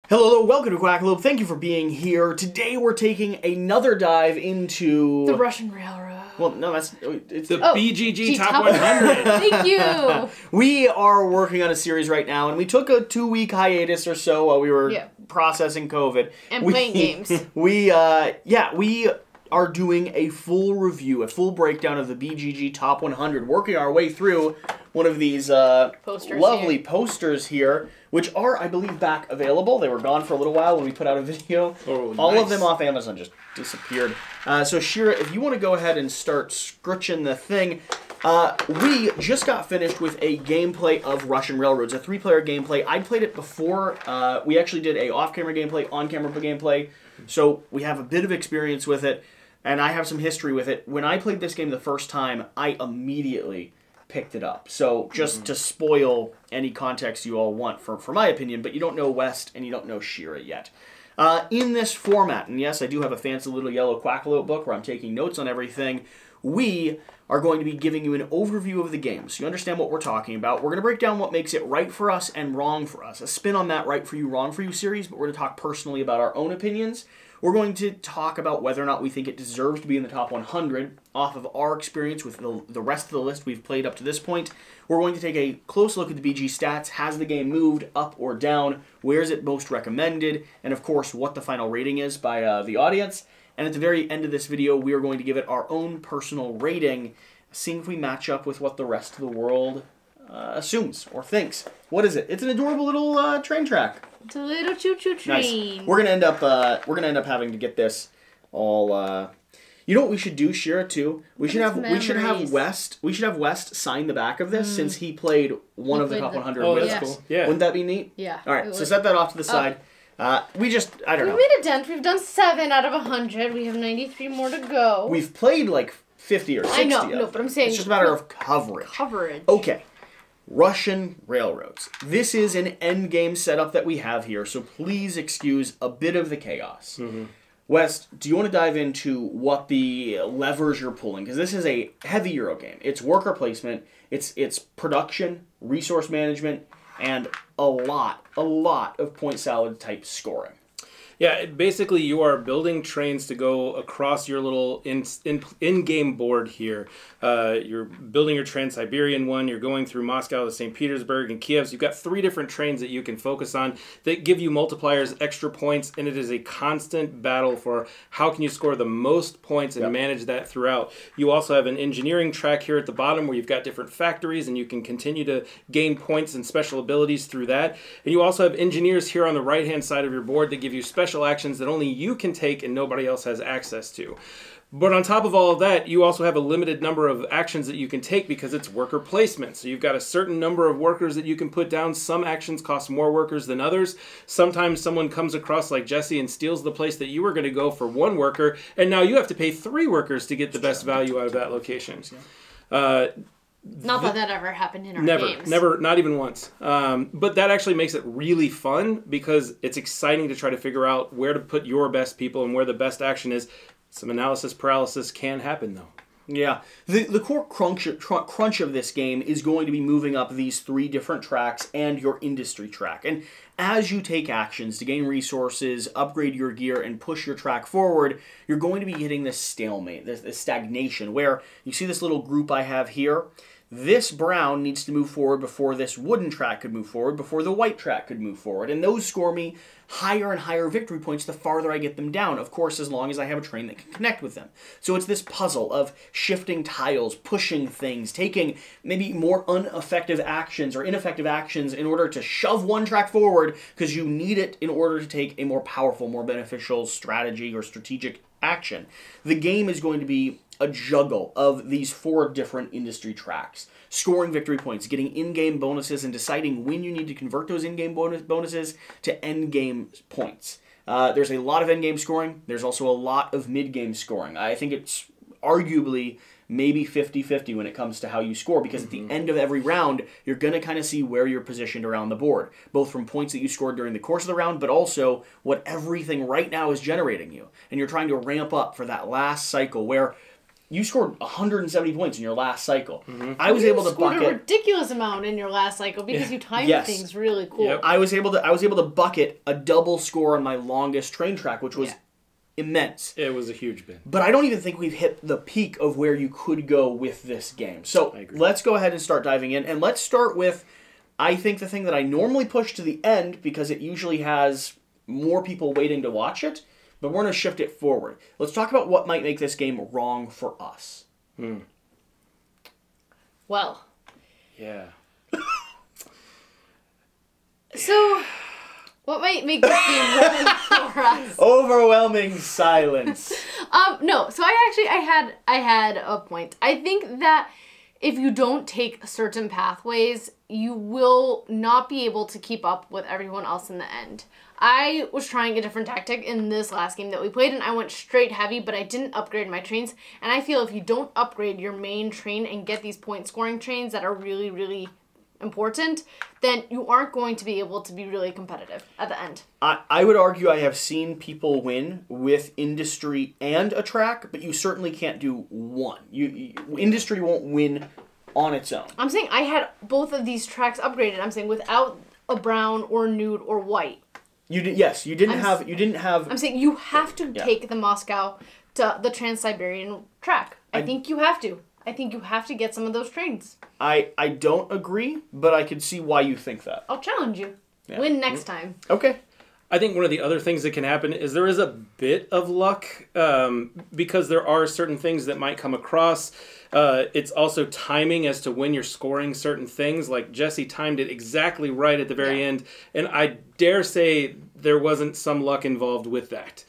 Hello, welcome to Quackalope. Thank you for being here. Today we're taking another dive into... the Russian Railroad. Well, no, it's the BGG Top 100. Thank you. We are working on a series right now, and we took a 2-week hiatus or so while we were processing COVID. And playing games. We are doing a full review, a full breakdown of the BGG Top 100, working our way through one of these lovely posters here, which are, I believe, back available. They were gone for a little while when we put out a video. Oh, All nice. of them off Amazon just disappeared. So, Shira, if you want to go ahead and start scritching the thing, we just got finished with a gameplay of Russian Railroads, a 3-player gameplay. I played it before. We actually did a off-camera gameplay, on-camera gameplay, so we have a bit of experience with it, and I have some history with it. When I played this game the first time, I immediately picked it up. So just to spoil any context you all want for my opinion, but you don't know West and you don't know Shira yet. In this format, and yes, I do have a fancy little yellow Quackalope book where I'm taking notes on everything, we are going to be giving you an overview of the game so you understand what we're talking about. We're going to break down what makes it right for us and wrong for us. A spin on that right for you, wrong for you series, but we're going to talk personally about our own opinions. We're going to talk about whether or not we think it deserves to be in the top 100 off of our experience with the rest of the list we've played up to this point. We're going to take a close look at the BG Stats. Has the game moved up or down? Where is it most recommended? And of course, what the final rating is by the audience. And at the very end of this video, we are going to give it our own personal rating, seeing if we match up with what the rest of the world assumes or thinks. What is it? It's an adorable little train track. It's a little choo-choo train. Nice. We're gonna end up having to get this all. You know what we should do, Shira? Too. We should have West sign the back of this since he played one of the top 100. Oh, with that's us. cool. Yeah. Wouldn't that be neat? Yeah. All right. So set that off to the side. I don't know. We made a dent. We've done 7 out of 100. We have 93 more to go. We've played like 50 or 60. I know, but I'm saying it's just a matter of coverage. Coverage. Okay. Russian Railroads. This is an endgame setup that we have here, so please excuse a bit of the chaos. West, do you want to dive into what the levers you're pulling? Because this is a heavy Euro game. It's worker placement, it's production, resource management, and a lot of point salad type scoring. Yeah, basically you are building trains to go across your little in-game board here. You're building your Trans-Siberian one, you're going through Moscow to St. Petersburg and Kiev. So you've got 3 different trains that you can focus on that give you multipliers, extra points, and it is a constant battle for how can you score the most points and manage that throughout. You also have an engineering track here at the bottom where you've got different factories and you can continue to gain points and special abilities through that. And you also have engineers here on the right-hand side of your board that give you special actions that only you can take and nobody else has access to. But on top of all of that, you also have a limited number of actions that you can take because it's worker placement. So you've got a certain number of workers that you can put down. Some actions cost more workers than others. Sometimes someone comes across like Jesse and steals the place that you were going to go for 1 worker, and now you have to pay 3 workers to get the best value out of that location. Not that ever happened in our games. Never, not even once. But that actually makes it really fun because it's exciting to try to figure out where to put your best people and where the best action is. Some analysis paralysis can happen, though. Yeah. The core crunch of this game is going to be moving up these 3 different tracks and your industry track. And as you take actions to gain resources, upgrade your gear, and push your track forward, you're going to be hitting this stalemate, this stagnation, where you see this little group I have here. This brown needs to move forward before this wooden track could move forward, before the white track could move forward. And those score me higher and higher victory points the farther I get them down. Of course, as long as I have a train that can connect with them. So it's this puzzle of shifting tiles, pushing things, taking maybe more ineffective actions in order to shove one track forward because you need it in order to take a more powerful, more beneficial strategy or strategic action. The game is going to be a juggle of these 4 different industry tracks. Scoring victory points, getting in-game bonuses, and deciding when you need to convert those in-game bonuses to end-game points. There's a lot of end-game scoring. There's also a lot of mid-game scoring. I think it's arguably maybe 50-50 when it comes to how you score, because at the end of every round, you're going to kind of see where you're positioned around the board, both from points that you scored during the course of the round, but also what everything right now is generating you. And you're trying to ramp up for that last cycle where you scored 170 points in your last cycle. I was able to bucket a ridiculous amount in your last cycle because you timed things really cool. Yep. I was able to bucket a double score on my longest train track, which was immense. It was a huge bin. But I don't even think we've hit the peak of where you could go with this game. So let's go ahead and start diving in. And let's start with, I think, the thing that I normally push to the end because it usually has more people waiting to watch it. But we're going to shift it forward. Let's talk about what might make this game wrong for us. Well. Yeah. So, what might make this game wrong for us? Overwhelming silence. No. So I had a point. I think that if you don't take certain pathways, you will not be able to keep up with everyone else in the end. I was trying a different tactic in this last game that we played, and I went straight heavy, but I didn't upgrade my trains. And I feel if you don't upgrade your main train and get these point-scoring trains that are really, really important, then you aren't going to be able to be really competitive at the end. I would argue I have seen people win with industry and a track, but you certainly can't do one. Industry won't win on its own. I'm saying I had both of these tracks upgraded. I'm saying without a brown or nude or white. You did, yes. You didn't have. I'm saying you have to take the Moscow to the Trans-Siberian track. I think you have to. I think you have to get some of those trains. I don't agree, but I can see why you think that. I'll challenge you. Yeah. Win next time. Okay. I think one of the other things that can happen is there is a bit of luck because there are certain things that might come across. It's also timing as to when you're scoring certain things. Like Jesse timed it exactly right at the very end, and I dare say there wasn't some luck involved with that.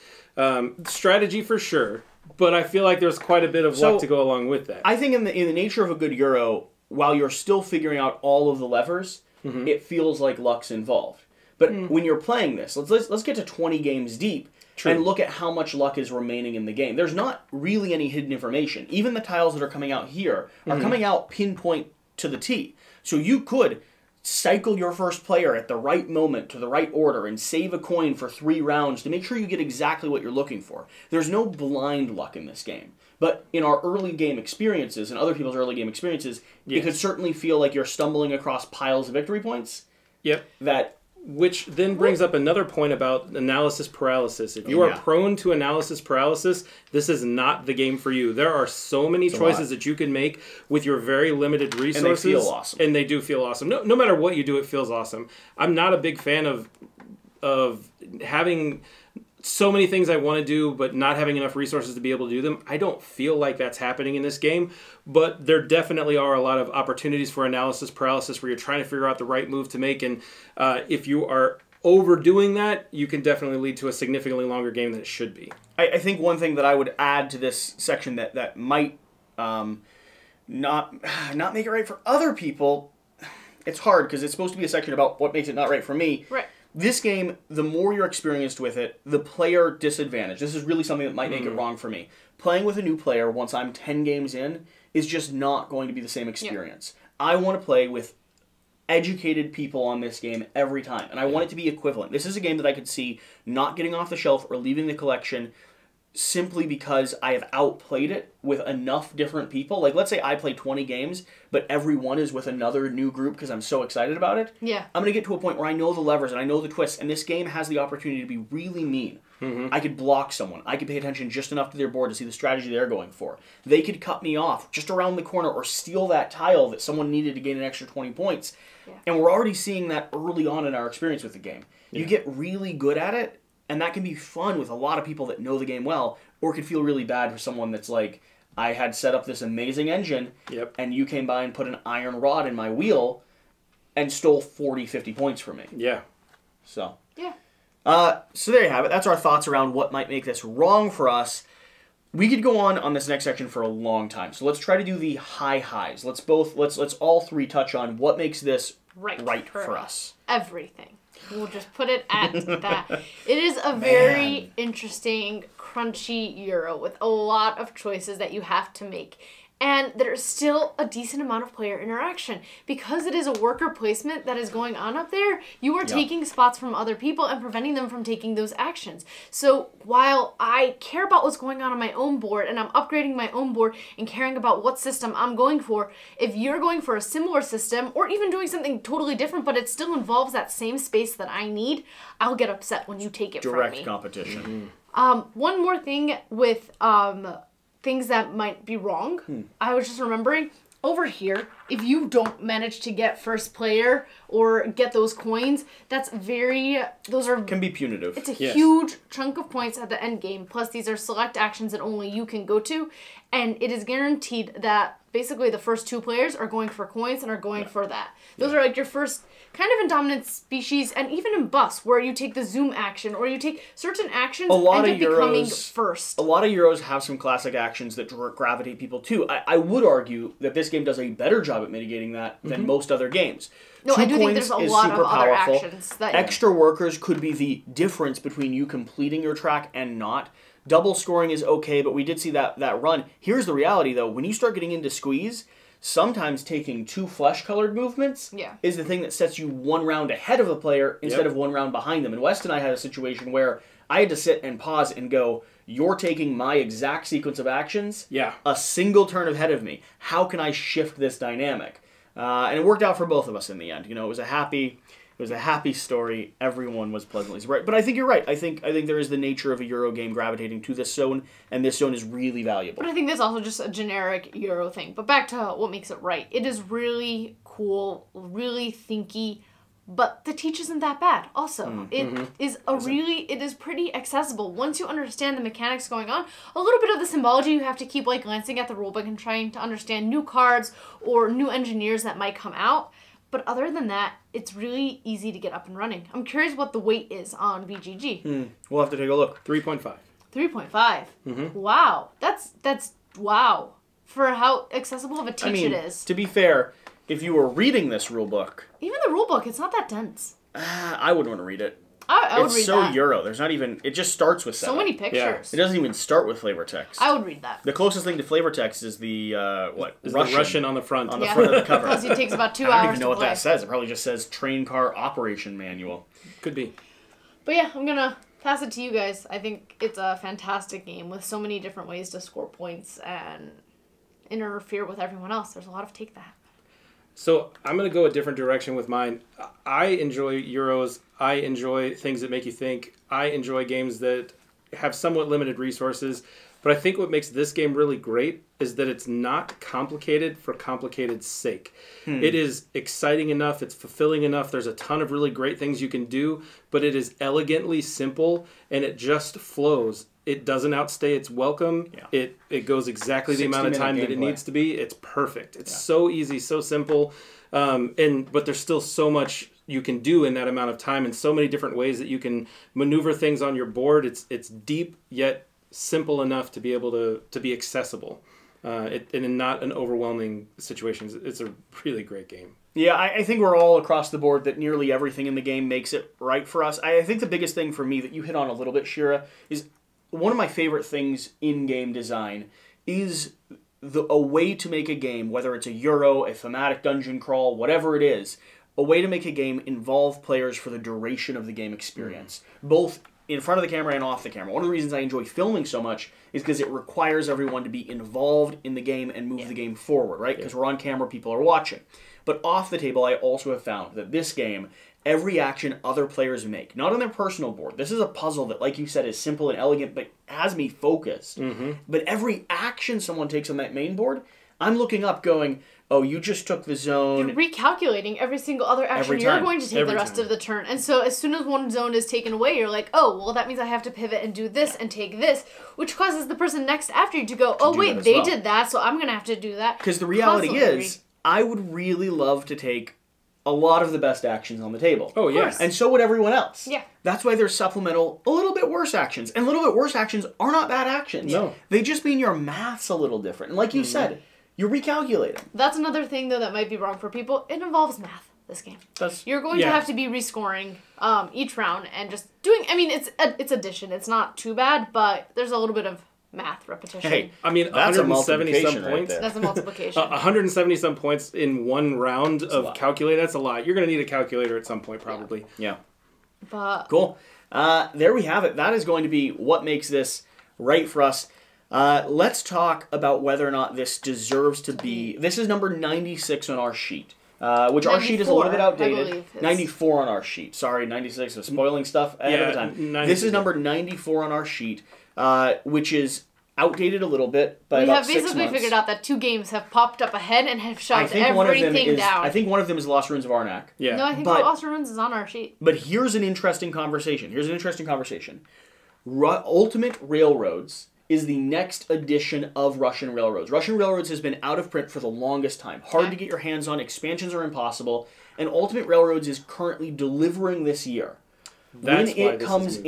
Strategy for sure, but I feel like there's quite a bit of luck to go along with that. I think in the nature of a good Euro, while you're still figuring out all of the levers, it feels like luck's involved. But when you're playing this, let's get to 20 games deep and look at how much luck is remaining in the game. There's not really any hidden information. Even the tiles that are coming out here are coming out pinpoint to the T. So you could cycle your first player at the right moment to the right order and save a coin for 3 rounds to make sure you get exactly what you're looking for. There's no blind luck in this game. But in our early game experiences and other people's early game experiences, it could certainly feel like you're stumbling across piles of victory points. Yep. Which then brings up another point about analysis paralysis. If you are prone to analysis paralysis, this is not the game for you. There are so many choices that you can make with your very limited resources. And they feel awesome. And they do feel awesome. No matter what you do, it feels awesome. I'm not a big fan of having so many things I want to do, but not having enough resources to be able to do them. I don't feel like that's happening in this game, but there definitely are a lot of opportunities for analysis paralysis where you're trying to figure out the right move to make, and if you are overdoing that, you can definitely lead to a significantly longer game than it should be. I think one thing that I would add to this section that might not make it right for other people, it's hard because it's supposed to be a section about what makes it not right for me. Right. This game, the more you're experienced with it, the player disadvantage. This is really something that might make it wrong for me. Playing with a new player once I'm 10 games in is just not going to be the same experience. I want to play with educated people on this game every time, and I want it to be equivalent. This is a game that I could see not getting off the shelf or leaving the collection simply because I have outplayed it with enough different people. Like, let's say I play 20 games, but every one is with another new group because I'm so excited about it. Yeah. I'm going to get to a point where I know the levers and I know the twists, and this game has the opportunity to be really mean. I could block someone. I could pay attention just enough to their board to see the strategy they're going for. They could cut me off just around the corner or steal that tile that someone needed to gain an extra 20 points. Yeah. And we're already seeing that early on in our experience with the game. You get really good at it, and that can be fun with a lot of people that know the game well, or it could feel really bad for someone that's like, I had set up this amazing engine, and you came by and put an iron rod in my wheel and stole 40, 50 points from me. Yeah. So. Yeah. So there you have it. That's our thoughts around what might make this wrong for us. We could go on this next section for a long time. So let's try to do the highs. Let's all three touch on what makes this right for us. Everything. We'll just put it at that. It is a very interesting, crunchy Euro with a lot of choices that you have to make. and there's still a decent amount of player interaction. Because it is a worker placement that is going on up there, you are taking spots from other people and preventing them from taking those actions. So while I care about what's going on my own board, and I'm upgrading my own board and caring about what system I'm going for, if you're going for a similar system, or even doing something totally different, but it still involves that same space that I need, I'll get upset when you take it from me. Direct competition. One more thing with things that might be wrong. I was just remembering, over here, if you don't manage to get first player or get those coins, Can be punitive. It's a huge chunk of points at the end game. Plus, these are select actions that only you can go to, and it is guaranteed that basically the first 2 players are going for coins and are going for that. Those are like your first kind of in dominant species, and even in bus, where you take the zoom action or you take certain actions end up becoming first. A lot of Euros have some classic actions that gravitate people too. I would argue that this game does a better job at mitigating that than most other games. No, 2 I do think points there's a is lot super of other powerful. actions that Extra workers could be the difference between you completing your track and not. Double scoring is okay, but we did see that run. Here's the reality, though. When you start getting into squeeze, sometimes taking 2 flesh-colored movements is the thing that sets you 1 round ahead of the player instead of 1 round behind them. And West and I had a situation where I had to sit and pause and go, you're taking my exact sequence of actions a single turn ahead of me. How can I shift this dynamic? And it worked out for both of us in the end. You know, it was a happy story. Everyone was pleasantly surprised. But I think you're right. I think there is the nature of a Euro game gravitating to this zone, and this zone is really valuable. But I think that's also just a generic Euro thing. But back to what makes it right. It is really cool, really thinky, but the teach isn't that bad. Also, it is pretty accessible. Once you understand the mechanics going on, a little bit of the symbology you have to keep like glancing at the rulebook and trying to understand new cards or new engineers that might come out. But other than that, it's really easy to get up and running. I'm curious what the weight is on BGG. We'll have to take a look. 3.5. 3.5. Wow. That's wow. For how accessible of a teach it is. To be fair, if you were reading this rulebook, even the rulebook, it's not that dense. I wouldn't want to read it. I would read that. It's so Euro. There's not even... It just starts with setup. So many pictures. It doesn't even start with flavor text. I would read that. The closest thing to flavor text is the, Russian on the front. On the front of the cover. Plus it takes about 2 hours to I don't even know what play. that says. It probably just says train car operation manual. Could be. But yeah, I'm going to pass it to you guys. I think it's a fantastic game with so many different ways to score points and interfere with everyone else. There's a lot of take that. So I'm going to go a different direction with mine. I enjoy Euros. I enjoy things that make you think. I enjoy games that have somewhat limited resources. But I think what makes this game really great is that it's not complicated for complicated's sake. It is exciting enough. It's fulfilling enough. There's a ton of really great things you can do. But it is elegantly simple, and it just flows. It doesn't outstay its welcome. Yeah. It goes exactly the amount of time that it needs to be. It's perfect. It's so easy, so simple. But there's still so much you can do in that amount of time, and so many different ways that you can maneuver things on your board. It's deep yet simple enough to be able to be accessible, and in not an overwhelming situation. It's a really great game. Yeah, I think we're all across the board that nearly everything in the game makes it right for us. I think the biggest thing for me that you hit on a little bit, Shira, is one of my favorite things in game design is a way to make a game, whether it's a Euro, a thematic dungeon crawl, whatever it is, a way to make a game involve players for the duration of the game experience, both in front of the camera and off the camera. One of the reasons I enjoy filming so much is because it requires everyone to be involved in the game and move the game forward, right? Because we're on camera, people are watching. But off the table, I also have found that this game, every action other players make, not on their personal board. This is a puzzle that, like you said, is simple and elegant, but has me focused. But every action someone takes on that main board, I'm looking up going, oh, you just took the zone. You're recalculating every single other action you're going to take the rest of the turn. And so as soon as one zone is taken away, you're like, oh, well, that means I have to pivot and do this and take this, which causes the person next after you to go, oh, wait, they did that, so I'm going to have to do that. Because the reality is, I would really love to take a lot of the best actions on the table. Oh, yes. And so would everyone else. Yeah. That's why there's supplemental, a little bit worse actions. And a little bit worse actions are not bad actions. No. They just mean your math's a little different. And like you said, you're recalculating. That's another thing, though, that might be wrong for people. It involves math, this game. You're going to have to be rescoring each round and just doing... I mean, it's addition. It's not too bad, but there's a little bit of math repetition. Hey, I mean, that's a 170 some multiplication right points. there. That's a multiplication. 170 some points in one round a of lot. calculator. That's a lot. You're going to need a calculator at some point, probably. Yeah. But Cool. There we have it. That is going to be what makes this right for us. Let's talk about whether or not this deserves to be... This is number 96 on our sheet, which our sheet is a little bit 94, I outdated. believe, is- 94 on our sheet. Sorry, 96. I'm spoiling stuff ahead of the time. 96. This is number 94 on our sheet, which is outdated a little bit by we about have 6 basically months. figured out that 2 games have popped up ahead and have I shoved think one of them everything is. down. I think one of them is Lost Ruins of Arnak. Yeah. No, I think But- Lost Ruins is on our sheet. But here's an interesting conversation. Ultimate Railroads is the next edition of Russian Railroads. Russian Railroads has been out of print for the longest time. Hard Okay. to get your hands on. Expansions are impossible. And Ultimate Railroads is currently delivering this year. That's why this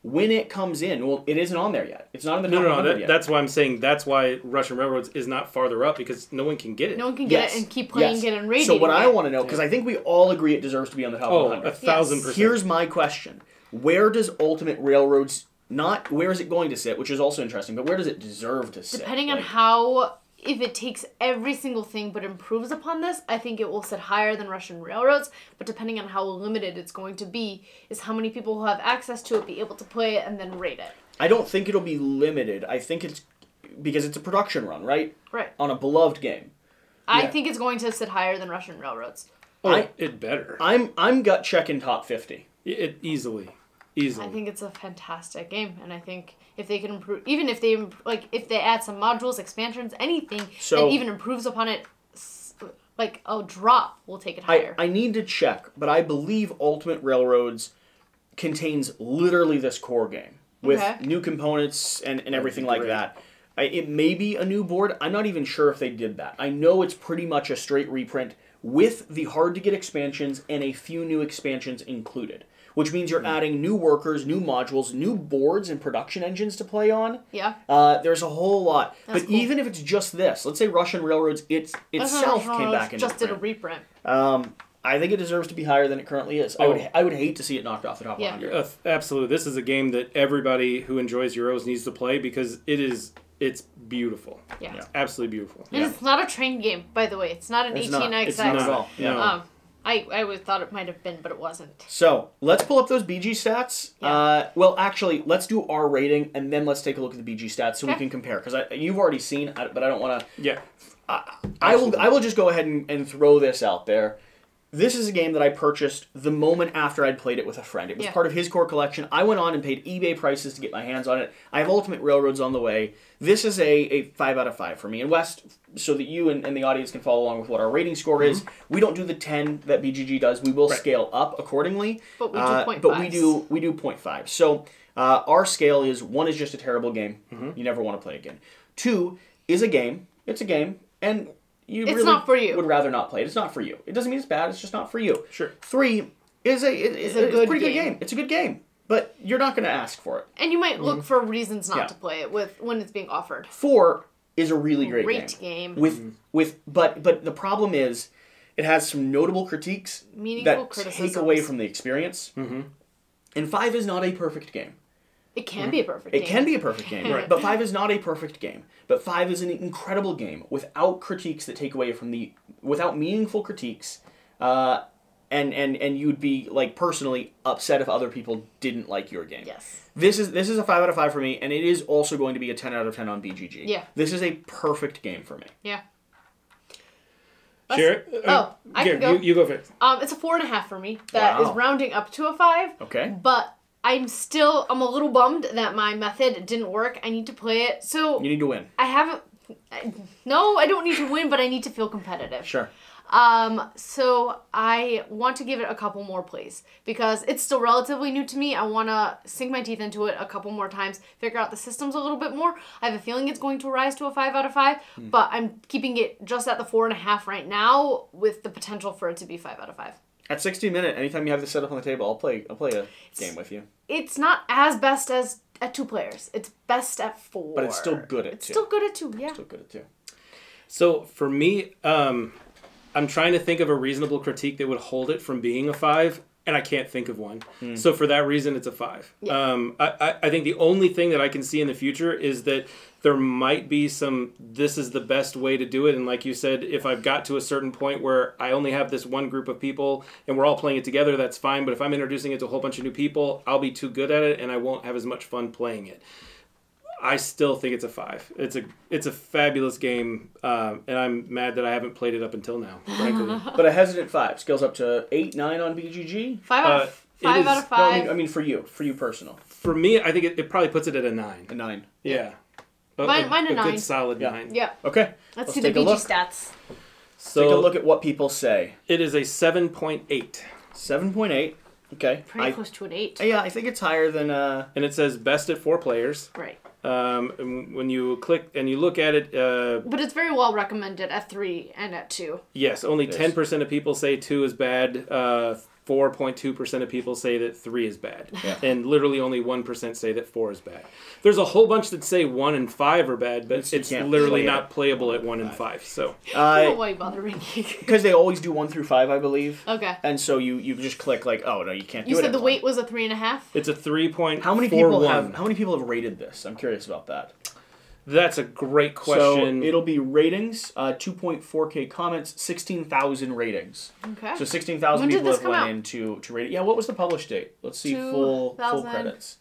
When it comes in, well, it isn't on there yet. It's not in the top No, 100 yet. that's why I'm saying that's why Russian Railroads is not farther up, because no one can get it. No one can get Yes. it and keep playing Yes. it and rating So what I it. want to know, because I think we all agree it deserves to be on the top Oh, 100. 1,000%. Here's my question. Where does Ultimate Railroads, not where is it going to sit, which is also interesting, but where does it deserve to sit? Depending on Like, how, if it takes every single thing but improves upon this, I think it will sit higher than Russian Railroads. But depending on how limited it's going to be, is how many people who have access to it be able to play it and then rate it. I don't think it'll be limited. I think it's because it's a production run, right? Right. On a beloved game. I Yeah. think it's going to sit higher than Russian Railroads. Oh, it better. I'm gut checking top 50. It easily. I think it's a fantastic game, and I think if they can improve, even if they if they add some modules, expansions, anything So- that even improves upon it, like a drop, will take it higher. I need to check, but I believe Ultimate Railroads contains literally this core game with Okay. new components and everything like great. that. It may be a new board. I'm not even sure if they did that. I know it's pretty much a straight reprint with the hard-to-get expansions and a few new expansions included, which means you're adding new workers, new modules, new boards and production engines to play on. Yeah. There's a whole lot. That's but cool. even if it's just this, let's say Russian Railroads itself came back into just did a print. reprint. I think it deserves to be higher than it currently is. I would hate to see it knocked off the top Yeah. 100. Absolutely. This is a game that everybody who enjoys Euros needs to play because it's beautiful. Yeah. It's absolutely beautiful. And it's not a train game, by the way. It's not an It's 18XX. It's not at all. Yeah. No. I always thought it might have been, but it wasn't. So let's pull up those BG stats. Yeah. Well, actually, let's do our rating and then let's take a look at the BG stats so we Okay. can compare. Because you've already seen, but I don't want to. Yeah. I will just go ahead and throw this out there. This is a game that I purchased the moment after I'd played it with a friend. It was Yeah. part of his core collection. I went on and paid eBay prices to get my hands on it. I have Ultimate Railroads on the way. This is a 5 out of 5 for me. And West, so that you and the audience can follow along with what our rating score is, we don't do the 10 that BGG does. We will scale up accordingly. But we do 0.5s. But we do 0.5. So our scale is 1 is just a terrible game. You never want to play again. 2 is a game. It's a game. And you It's really not for you. would rather not play it. It's not for you. It doesn't mean it's bad. It's just not for you. Sure. 3 is it's a good pretty good game. game. It's a good game, but you're not going to ask for it. And you might look for reasons not Yeah. to play it when it's being offered. 4 is a really great game. But the problem is it has some notable critiques Meaningful that criticisms. take away from the experience. And 5 is not a perfect game. It can be a perfect game. It can be a perfect game, Right. but 5 is not a perfect game. But 5 is an incredible game without critiques that take away from without meaningful critiques, and you'd be like personally upset if other people didn't like your game. Yes. This is a 5 out of 5 for me, and it is also going to be a 10 out of 10 on BGG. Yeah. This is a perfect game for me. Yeah. Share it? I Here, can go. You go first. It's a 4.5 for me. That is Wow. rounding up to a 5. Okay. But I'm a little bummed that my method didn't work. I need to play it. So You need to win. I haven't. No, I don't need to win, but I need to feel competitive. Sure. So I want to give it a couple more plays because it's still relatively new to me. I want to sink my teeth into it a couple more times, figure out the systems a little bit more. I have a feeling it's going to rise to a 5 out of 5, but I'm keeping it just at the 4.5 right now with the potential for it to be 5 out of 5. At 60 minute, anytime you have this set up on the table, I'll play a game with you. It's not as best as at 2 players. It's best at 4. But it's still good at It's 2. still good at 2, yeah. Still good at 2. So for me, I'm trying to think of a reasonable critique that would hold it from being a 5. and I can't think of one. So for that reason, it's a 5. Yeah. I think the only thing that I can see in the future is that there might be some, this is the best way to do it. And like you said, if I've got to a certain point where I only have this one group of people and we're all playing it together, that's fine. But if I'm introducing it to a whole bunch of new people, I'll be too good at it and I won't have as much fun playing it. I still think it's a 5. It's a fabulous game, and I'm mad that I haven't played it up until now, frankly. But a hesitant 5. Scales up to 8, 9 on BGG. 5 out of 5. Out of 5. No, I mean for you personal. For me, I think it probably puts it at a 9. A 9. Yeah. Mine a 9. Good solid 9. Yeah. Okay. Let's see the BG stats. So take a look at what people say. It is a 7.8. 7.8. Okay. Pretty close to an 8. Yeah, I think it's higher than... And it says best at 4 players. Right. And when you click and you look at it... but it's very well recommended at 3 and at 2. Yes, only 10% of people say 2 is bad. 4.2% of people say that 3 is bad. Yeah. And literally only 1% say that 4 is bad. There's a whole bunch that say 1 and 5 are bad, but it's literally not playable at 1 and 5. So I don't know why you bother reading. Because they always do 1 through 5, I believe. Okay. And so you just click like, oh no, you can't do it. You said the weight was a 3.5? it's a 3.41. How many people have rated this? I'm curious about that. That's a great question. So it'll be ratings, 2.4K comments, 16,000 ratings. Okay. So 16,000 people have went out? in to rate it. Yeah, what was the published date? Let's see full credits.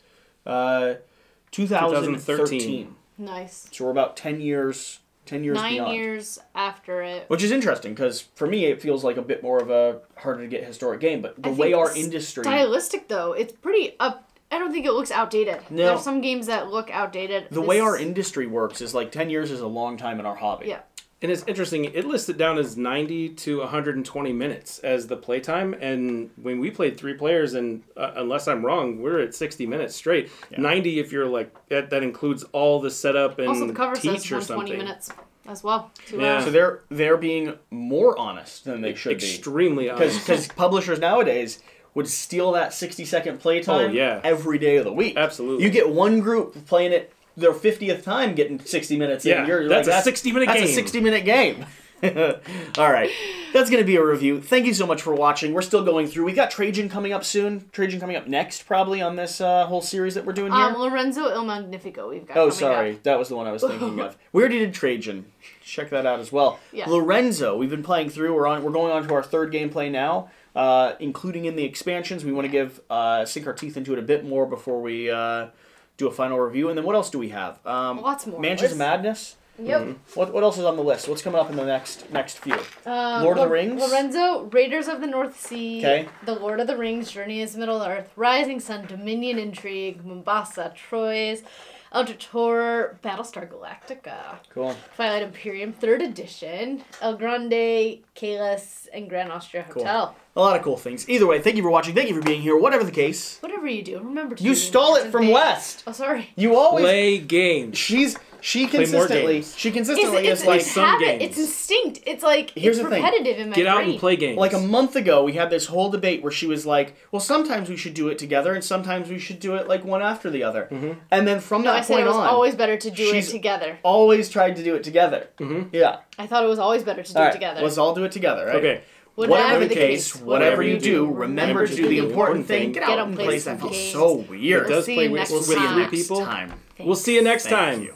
2013. Nice. So we're about 10 years beyond. 9 years after it. Which is interesting, because for me it feels like a bit more of a harder to get historic game, but the way our industry... Stylistic, though, it's pretty up... I don't think it looks outdated. No. There's some games that look outdated. The way our industry works is like 10 years is a long time in our hobby. Yeah. And it's interesting, it listed down as 90 to 120 minutes as the playtime, and when we played 3 players, and unless I'm wrong, we're at 60 minutes straight. Yeah. 90 if you're like, that includes all the setup and also, the cover teach says or 120 something. minutes as well. Yeah. So they're being more honest than they should be. Extremely honest. Because publishers nowadays would steal that 60-second playtime every day of the week. Absolutely. You get one group playing it their 50th time getting 60 minutes in. You're that's a 60-minute game. That's a 60-minute game. All right. That's going to be a review. Thank you so much for watching. We're still going through. We got Trajan coming up soon. Trajan coming up next, probably, on this whole series that we're doing here. Lorenzo Il Magnifico we've got sorry. That was the one I was thinking of. We already did Trajan. Check that out as well. Yeah. Lorenzo, we've been playing through. We're going on to our 3rd gameplay now, including in the expansions. We want to sink our teeth into it a bit more before we do a final review. And then what else do we have? Lots more. Mansions of Madness. Yep. Mm-hmm. What else is on the list? What's coming up in the next few? Lord of the Rings? Lorenzo, Raiders of the North Sea. Okay. The Lord of the Rings, Journey is Middle-earth, Rising Sun, Dominion Intrigue, Mombasa, Troyes, Eldritch Horror, Battlestar Galactica. Cool. Twilight Imperium, 3rd edition, El Grande, Kalis, and Grand Austria Hotel. Cool. A lot of cool things. Either way, thank you for watching. Thank you for being here. Whatever the case. Whatever you do, remember to You stole it from West. Oh, sorry. You always... Play games. She consistently It's like some habit. games. It's instinct. It's like Here's it's the thing. repetitive in my Get out brain. and play games. Like a month ago, we had this whole debate where she was like, well, sometimes we should do it together and sometimes we should do it like one after the other. Mm-hmm. And then from I that said point it was on, always better to do it together. Always tried to do it together. Mm-hmm. Yeah. I thought it was always better to do it together. Let's all do it together, right? Okay. Whatever the case, whatever you do, remember to do the important thing. Get out and play. That feels so weird. It does play with 3 people. We'll see you next time. You.